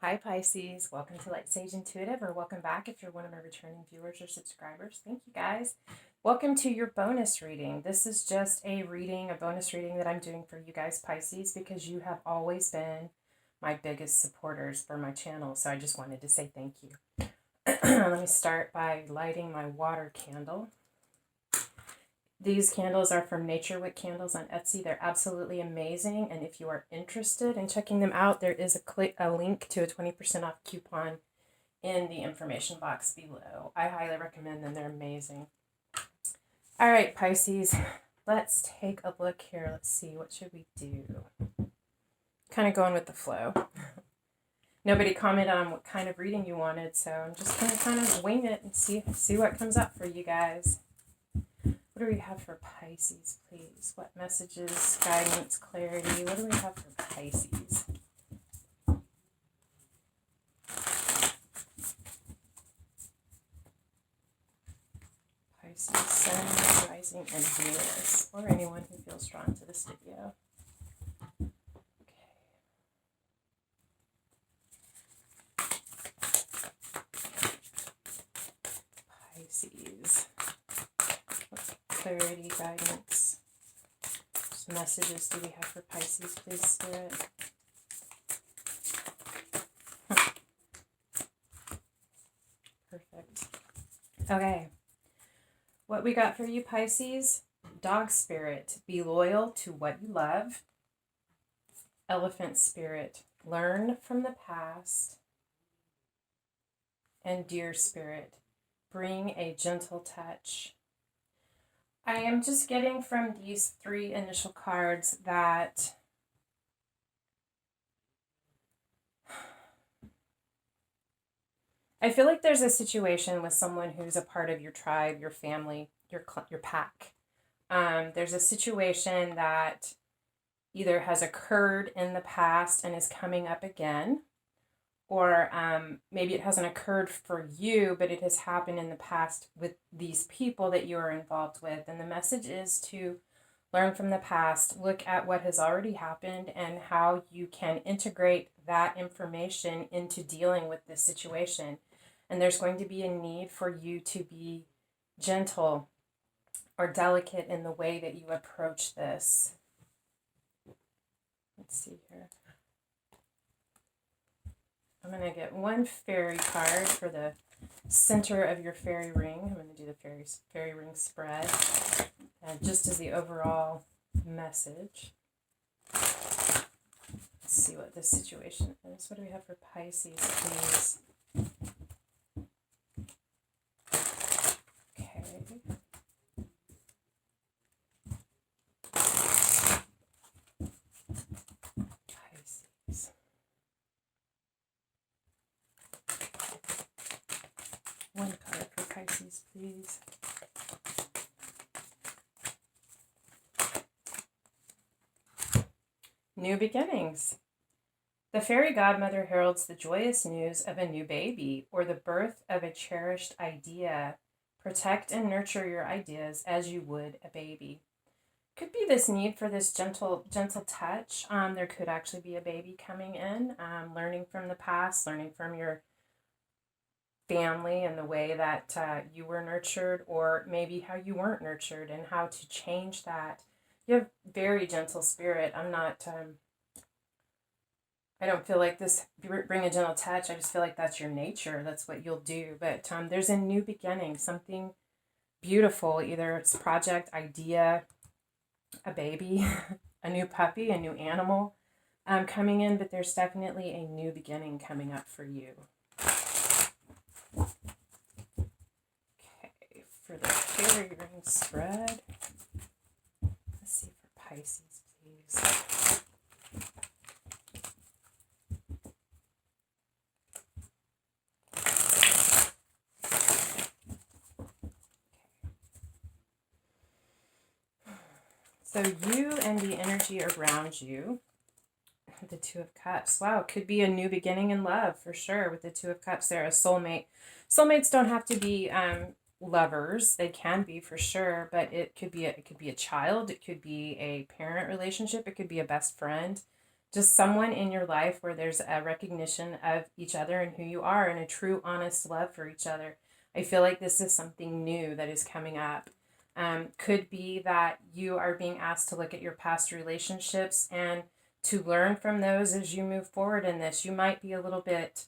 Hi Pisces, welcome to lightsageintuitive, or welcome back if you're one of my returning viewers or subscribers. Thank you guys. Welcome to your bonus reading. This is just a bonus reading that I'm doing for you guys Pisces because you have always been my biggest supporters for my channel. So I just wanted to say thank you. Let me start by lighting my water candle. These candles are from Nature Wick Candles on Etsy. They're absolutely amazing. And if you are interested in checking them out, there is a link to a 20% off coupon in the information box below. I highly recommend them. They're amazing. All right, Pisces, let's take a look here. Let's see, what should we do? Kind of going with the flow. Nobody commented on what kind of reading you wanted, so I'm just going to kind of wing it and see what comes up for you guys. What do we have for Pisces, please? What messages, guidance, clarity? What do we have for Pisces? Pisces, Sun, Rising, and Venus. Or anyone who feels drawn to this video. Okay. Pisces. Clarity, guidance. What messages do we have for Pisces, please, Spirit? Perfect. Okay. What we got for you, Pisces? Dog spirit, be loyal to what you love. Elephant spirit, learn from the past. And deer spirit, bring a gentle touch. I am just getting from these three initial cards that I feel like there's a situation with someone who's a part of your tribe, your family, your pack. There's a situation that either has occurred in the past and is coming up again, or maybe it hasn't occurred for you, but it has happened in the past with these people that you are involved with. And the message is to learn from the past, look at what has already happened and how you can integrate that information into dealing with this situation. And there's going to be a need for you to be gentle or delicate in the way that you approach this. Let's see here. I'm going to get one fairy card for the center of your fairy ring. I'm going to do the fairy ring spread, just as the overall message. Let's see what this situation is. What do we have for Pisces, please? Okay. Pisces. One card for Pisces, please. New beginnings. The fairy godmother heralds the joyous news of a new baby or the birth of a cherished idea. Protect and nurture your ideas as you would a baby. Could be this need for this gentle touch. There could actually be a baby coming in, learning from the past, learning from your family and the way that you were nurtured, or maybe how you weren't nurtured and how to change that. You have very gentle spirit. I don't feel like this bring a gentle touch. I just feel like that's your nature. That's what you'll do. But there's a new beginning, something beautiful. Either it's project, idea, a baby, a new puppy, a new animal coming in. But there's definitely a new beginning coming up for you. Okay, for the fairy ring spread. Let's see for Pisces, please. So you and the energy around you, the Two of Cups. Wow, it could be a new beginning in love for sure with the Two of Cups there, a soulmate. Soulmates don't have to be lovers. They can be for sure, but it could be a child, it could be a parent relationship, it could be a best friend. just someone in your life where there's a recognition of each other and who you are and a true, honest love for each other. I feel like this is something new that is coming up. Could be that you are being asked to look at your past relationships and to learn from those as you move forward in this. You might be a little bit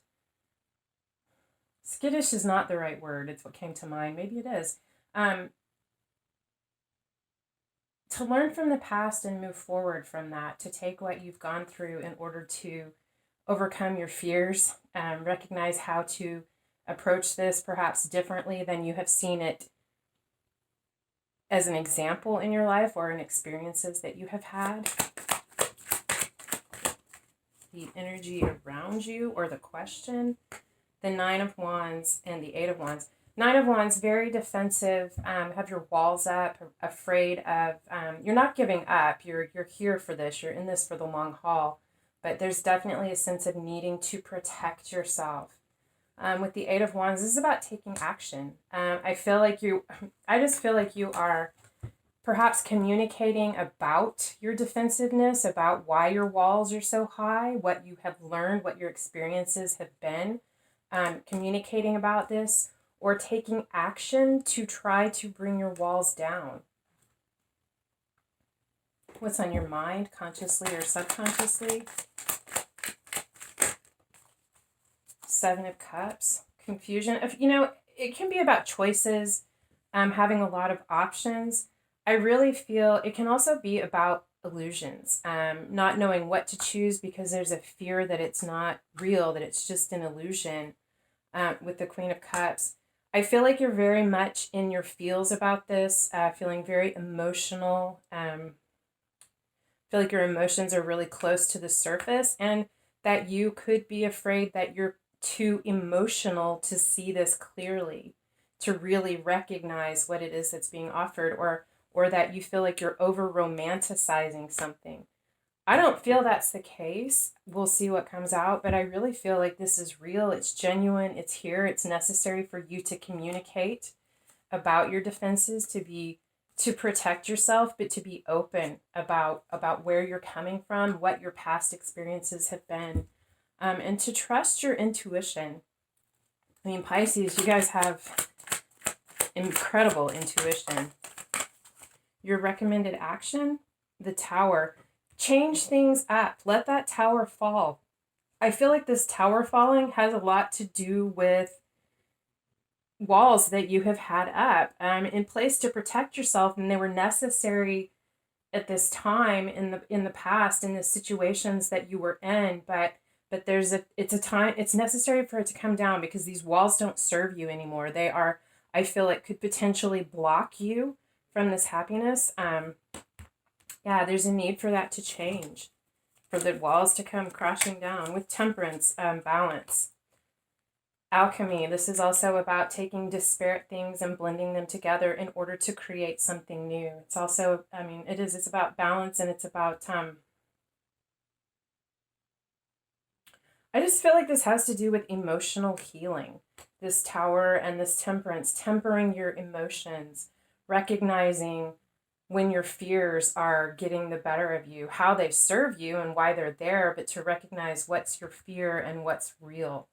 skittish is not the right word. It's what came to mind. Maybe it is. To learn from the past and move forward from that, to take what you've gone through in order to overcome your fears, recognize how to approach this perhaps differently than you have seen it as an example in your life or in experiences that you have had. The energy around you or the question, the Nine of Wands and the Eight of Wands. Nine of Wands, very defensive, have your walls up, afraid of, you're not giving up, you're here for this, you're in this for the long haul, but there's definitely a sense of needing to protect yourself. With the Eight of Wands, this is about taking action. I just feel like you are perhaps communicating about your defensiveness, about why your walls are so high, what you have learned, what your experiences have been, communicating about this, or taking action to try to bring your walls down. What's on your mind, consciously or subconsciously? Seven of Cups, confusion. It can be about choices, having a lot of options. I really feel it can also be about illusions, not knowing what to choose because there's a fear that it's not real, that it's just an illusion. With the Queen of Cups, I feel like you're very much in your feels about this, feeling very emotional. Feel like your emotions are really close to the surface and that you could be afraid that you're too emotional to see this clearly, to really recognize what it is that's being offered, or that you feel like you're over romanticizing something. I don't feel that's the case. We'll see what comes out, but I really feel like this is real. It's genuine. It's here. It's necessary for you to communicate about your defenses, to protect yourself, but to be open about where you're coming from, what your past experiences have been, and to trust your intuition. I mean, Pisces, you guys have incredible intuition. Your recommended action, the Tower. Change things up. Let that tower fall. I feel like this tower falling has a lot to do with walls that you have had up in place to protect yourself, and they were necessary at this time in the past in the situations that you were in. But it's necessary for it to come down because these walls don't serve you anymore. They are, I feel it could potentially block you from this happiness. Yeah, there's a need for that to change, for the walls to come crashing down. With Temperance, balance. Alchemy, this is also about taking disparate things and blending them together in order to create something new. It's also, it's about balance, and it's about, I just feel like this has to do with emotional healing. This Tower and this Temperance, tempering your emotions, recognizing when your fears are getting the better of you, how they serve you and why they're there, but to recognize what's your fear and what's real.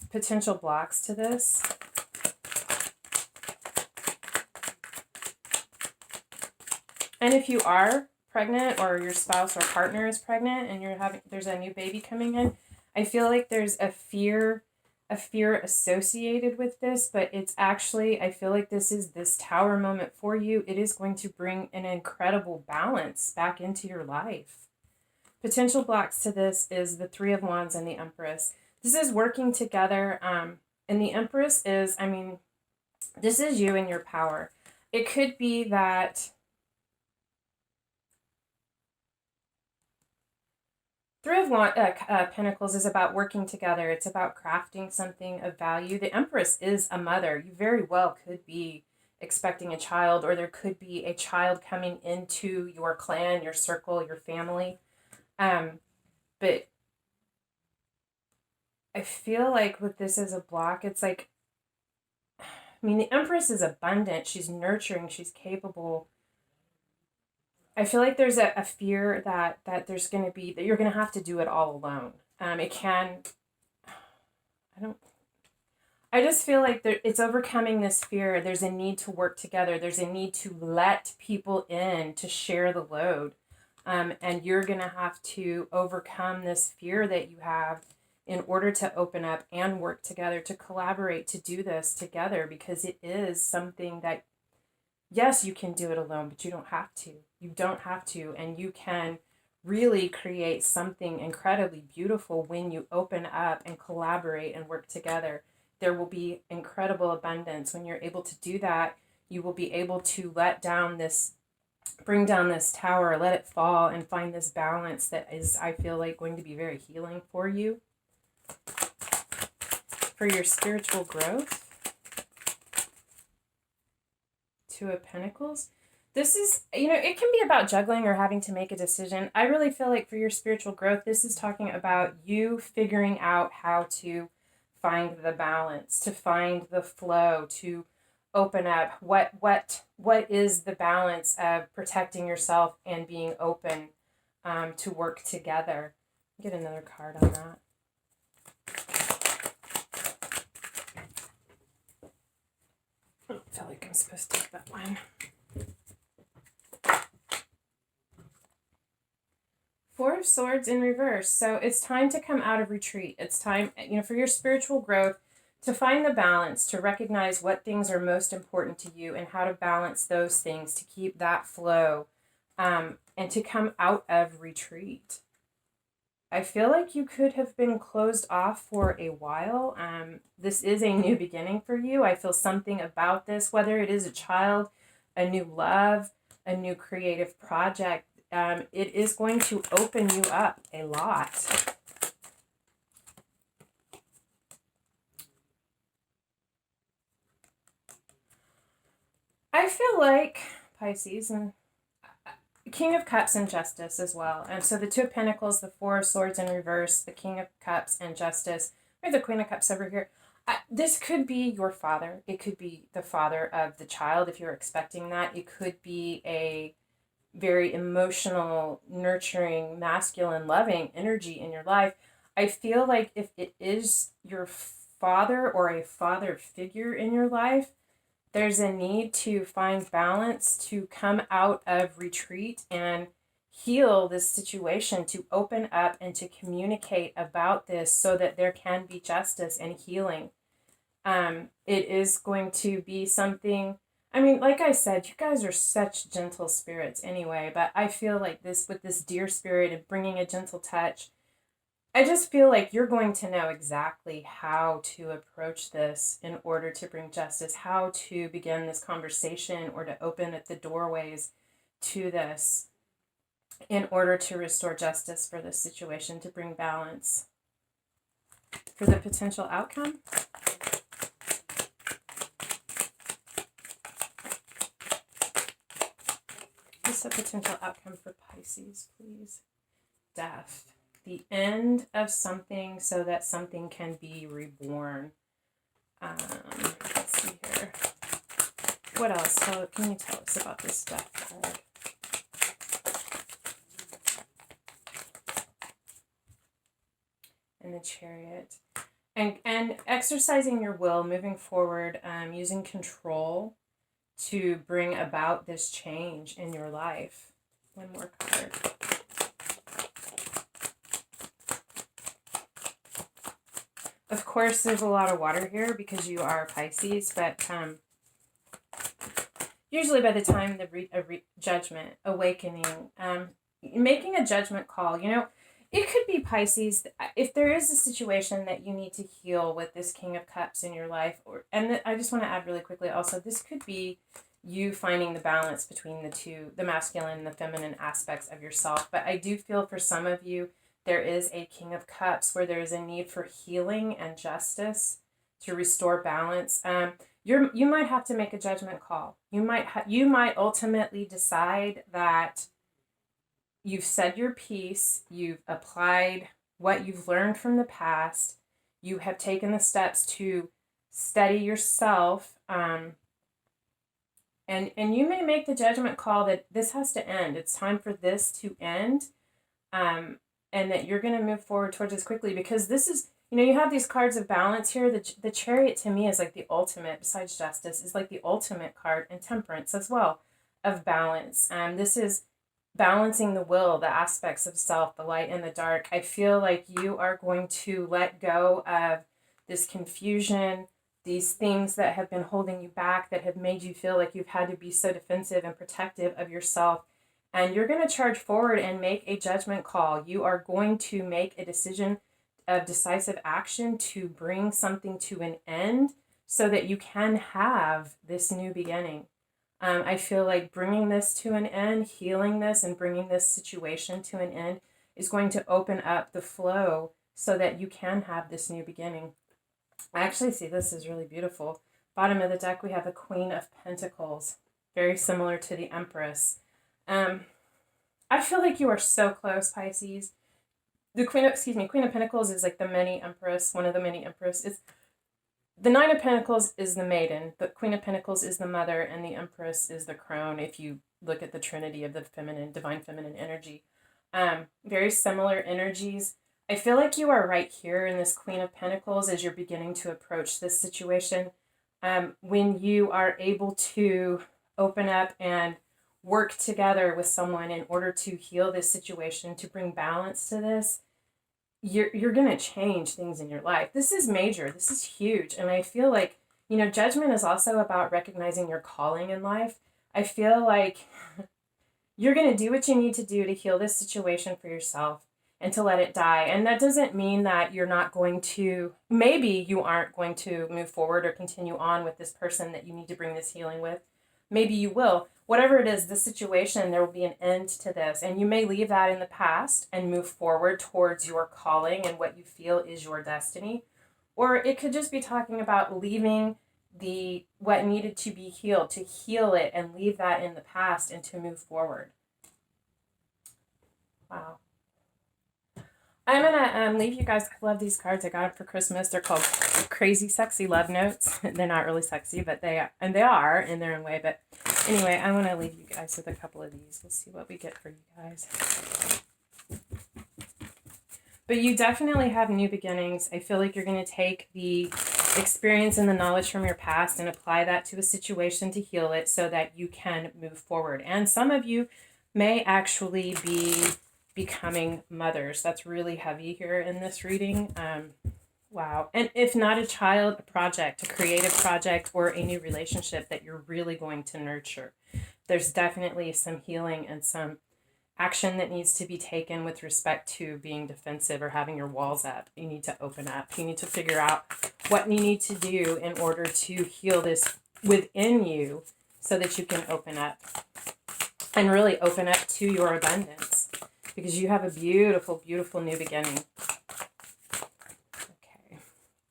Potential blocks to this. And if you are pregnant or your spouse or partner is pregnant and there's a new baby coming in, I feel like there's a fear associated with this, but it's actually, I feel like this is this Tower moment for you. It is going to bring an incredible balance back into your life. Potential blocks to this is the Three of Wands and the Empress. This is working together. And the Empress is, this is you and your power. It could be that Three of Pentacles is about working together. It's about crafting something of value. The Empress is a mother. You very well could be expecting a child, or there could be a child coming into your clan, your circle, your family. But I feel like with this as a block, it's like, the Empress is abundant. She's nurturing. She's capable. I feel like there's a fear that there's going to be, that you're going to have to do it all alone. It can, I don't, I just feel like it's overcoming this fear. There's a need to work together. There's a need to let people in to share the load. And you're going to have to overcome this fear that you have in order to open up and work together, to collaborate, to do this together, because it is something that, yes, you can do it alone, but you don't have to. You don't have to. And you can really create something incredibly beautiful when you open up and collaborate and work together. There will be incredible abundance. When you're able to do that, you will be able to bring down this tower, let it fall, and find this balance that is, I feel like, going to be very healing for you. For your spiritual growth, Two of Pentacles. This is, it can be about juggling or having to make a decision. I really feel like for your spiritual growth, this is talking about you figuring out how to find the balance, to find the flow, to open up. What is the balance of protecting yourself and being open to work together? Get another card on that. I feel like I'm supposed to take that one. Four of Swords in reverse. So it's time to come out of retreat. It's time, for your spiritual growth, to find the balance, to recognize what things are most important to you and how to balance those things to keep that flow, and to come out of retreat. I feel like you could have been closed off for a while. This is a new beginning for you. I feel something about this, whether it is a child, a new love, a new creative project, it is going to open you up a lot. I feel like Pisces and King of Cups and Justice as well. And so the Two of Pentacles, the Four of Swords in reverse, the King of Cups and Justice. We have the Queen of Cups over here. This could be your father. It could be the father of the child if you're expecting that. It could be a very emotional, nurturing, masculine, loving energy in your life. I feel like if it is your father or a father figure in your life, there's a need to find balance, to come out of retreat and heal this situation, to open up and to communicate about this so that there can be justice and healing. It is going to be something, like I said, you guys are such gentle spirits anyway, but I feel like this, with this deer spirit and bringing a gentle touch, I just feel like you're going to know exactly how to approach this in order to bring justice, how to begin this conversation or to open up the doorways to this in order to restore justice for this situation, to bring balance. For the potential outcome, what's the potential outcome for Pisces, please? Death. The end of something so that something can be reborn. Let's see here. What else? Can you tell us about this death card? And the Chariot. And exercising your will, moving forward, using control to bring about this change in your life. One more card. Of course, there's a lot of water here because you are Pisces, but usually by the time the judgment, awakening, making a judgment call, it could be Pisces. If there is a situation that you need to heal with this King of Cups in your life, I just want to add really quickly also, this could be you finding the balance between the two, the masculine and the feminine aspects of yourself. But I do feel for some of you, there is a King of Cups where there is a need for healing and justice to restore balance. You might have to make a judgment call. You might ultimately decide that you've said your piece, you've applied what you've learned from the past, you have taken the steps to steady yourself, And you may make the judgment call that this has to end. It's time for this to end. And that you're going to move forward towards this quickly, because this is, you have these cards of balance here. The Chariot to me is like the ultimate, besides Justice, is like the ultimate card, and Temperance as well, of balance. This is balancing the will, the aspects of self, the light and the dark. I feel like you are going to let go of this confusion, these things that have been holding you back, that have made you feel like you've had to be so defensive and protective of yourself. And you're going to charge forward and make a judgment call. You are going to make a decision of decisive action to bring something to an end so that you can have this new beginning. I feel like bringing this to an end, healing this, and bringing this situation to an end is going to open up the flow so that you can have this new beginning. I actually see this is really beautiful. Bottom of the deck, we have the Queen of Pentacles, very similar to the Empress. I feel like you are so close, Pisces. The Queen of Pentacles is like the mini Empress, one of the many Empresses. The Nine of Pentacles is the maiden, the Queen of Pentacles is the mother, and the Empress is the crone, if you look at the trinity of the feminine, divine feminine energy. Very similar energies. I feel like you are right here in this Queen of Pentacles as you're beginning to approach this situation. When you are able to open up and work together with someone in order to heal this situation, to bring balance to this, you're going to change things in your life. This is major. This is huge. And I feel like, judgment is also about recognizing your calling in life. I feel like you're going to do what you need to do to heal this situation for yourself and to let it die. And that doesn't mean that you're not going to, maybe you aren't going to move forward or continue on with this person that you need to bring this healing with. Maybe you will. Whatever it is, the situation, there will be an end to this. And you may leave that in the past and move forward towards your calling and what you feel is your destiny. Or it could just be talking about leaving what needed to be healed, to heal it and leave that in the past and to move forward. Wow. I'm going to leave you guys. I love these cards. I got them for Christmas. They're called Crazy Sexy Love Notes. They're not really sexy, but they are in their own way. But anyway, I want to leave you guys with a couple of these. We'll see what we get for you guys. But you definitely have new beginnings. I feel like you're going to take the experience and the knowledge from your past and apply that to a situation to heal it so that you can move forward. And some of you may actually be becoming mothers. That's really heavy here in this reading. Wow. And if not a child, a project, a creative project, or a new relationship that you're really going to nurture. There's definitely some healing and some action that needs to be taken with respect to being defensive or having your walls up. You need to open up. You need to figure out what you need to do in order to heal this within you so that you can open up and really open up to your abundance. Because you have a beautiful, beautiful new beginning.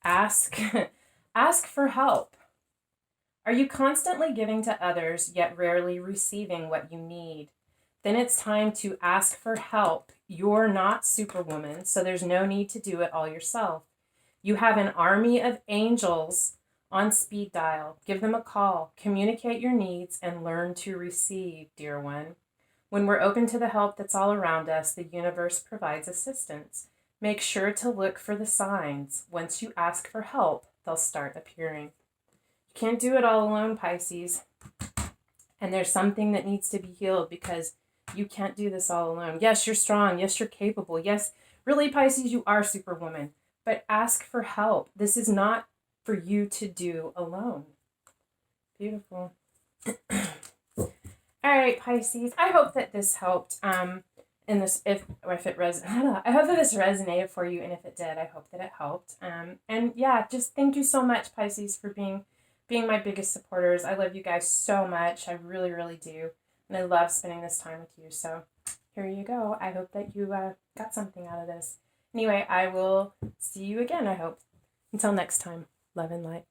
Okay. Ask for help. Are you constantly giving to others, yet rarely receiving what you need? Then it's time to ask for help. You're not Superwoman, so there's no need to do it all yourself. You have an army of angels on speed dial. Give them a call. Communicate your needs and learn to receive, dear one. When we're open to the help that's all around us, the universe provides assistance. Make sure to look for the signs. Once you ask for help, they'll start appearing. You can't do it all alone, Pisces. And there's something that needs to be healed because you can't do this all alone. Yes, you're strong. Yes, you're capable. Yes, really, Pisces, you are Superwoman. But ask for help. This is not for you to do alone. Beautiful. All right, Pisces. I hope that this helped. In this, if it I hope that this resonated for you, and if it did, I hope that it helped. And yeah, just thank you so much, Pisces, for being my biggest supporters. I love you guys so much. I really, really do, and I love spending this time with you. So here you go. I hope that you got something out of this. Anyway, I will see you again. I hope. Until next time, love and light.